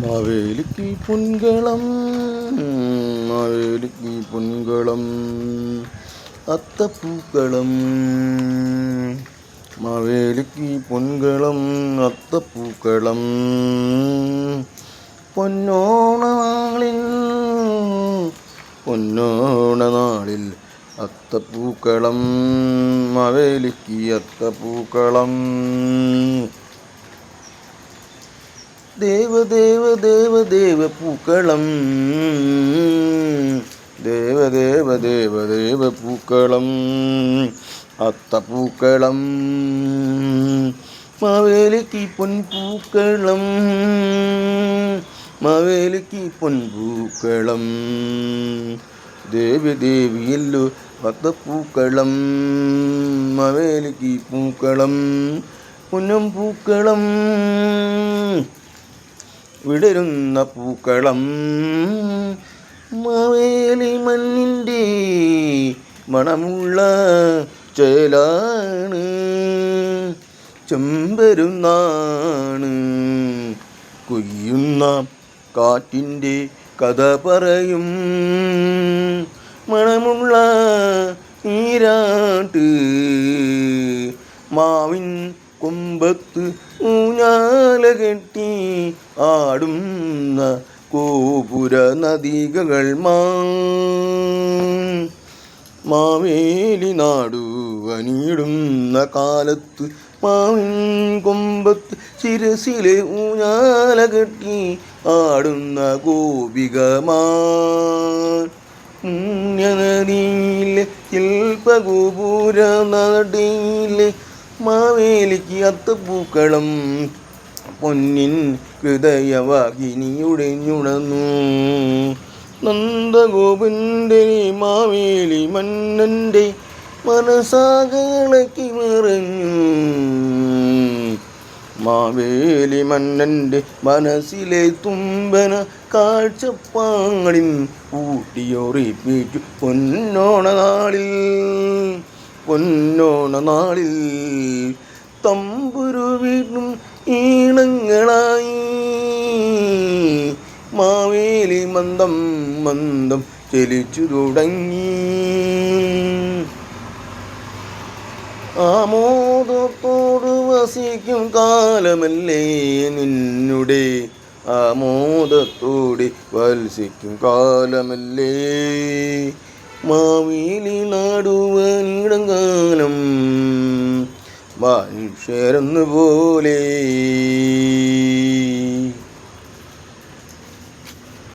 മാവേലിക്ക് പൊൻകളം, മാവേലിക്ക് പൊൻകളം, അത്തപ്പൂക്കളം. മാവേലിക്ക് പൊൻകളം, അത്തപ്പൂക്കളം. പൊന്നോണനാളിൽ, പൊന്നോണനാളിൽ അത്തപ്പൂക്കളം, മാവേലിക്ക് അത്തപ്പൂക്കളം. ദേവദേവ ദേവദേവ പൂക്കളം, ദേവദേവ ദേവദേവ പൂക്കളം, അത്തപ്പൂക്കളം. മാവേലിക്ക് പൊൻപൂക്കളം, മാവേലിക്ക് പൊൻപൂക്കളം. ദേവി ദേവിയല്ലോ അത്തപ്പൂക്കളം, മാവേലിക്ക് പൂക്കളം, പൊന്നും പൂക്കളം. വിടരുന്ന പൂക്കളം, മാവേലി മണ്ണിൻ്റെ മണമുള്ള ചേലാണ്, ചെമ്പരുന്നാണ്. കൊയ്യുന്ന കാറ്റിൻ്റെ കഥ പറയും മണമുള്ള നീരാട്ട്. മാവിൻ കൊമ്പത്ത് ഊഞ്ഞാല കെട്ടി ആടുന്ന കോപുര നദികൾ മാവേലി നാടു അണിയിടുന്ന കാലത്ത് മാവിൻ കൊമ്പത്ത് ശിരസിലെ ഊഞ്ഞാല കെട്ടി ആടുന്ന ഗോപികമാർ. പുണ്യനദിയിലെ ശില്പഗോപുര നടയിലെ മാവേലിക്ക് അത്തപ്പൂക്കളം. പൊന്നിൻ ഹൃദയവാഹിനിയുടെ ഞുണന്നു നന്ദഗോപൻ്റെ മാവേലി മന്നൻ്റെ മനസാകളക്കി മറഞ്ഞു. മാവേലി മന്നൻ്റെ മനസ്സിലെ തുമ്പന കാഴ്ചപ്പാടിൻ ഊട്ടിയൊറിപ്പിച്ചു. പൊന്നോണനാളിൽ, പൊന്നോണനാളിൽ തമ്പുരു വീണ്ടും ഈണങ്ങളായി. മാവേലി മന്ദം മന്ദം ചലിച്ചു തുടങ്ങി. ആമോദത്തോട് വസിക്കും കാലമല്ലേ നിന്നുടെ, ആമോദത്തോടെ വത്സിക്കും കാലമല്ലേ മാവേലി നാടുവാനിടം. 'കാലം മനുഷ്യരെന്നുപോലെ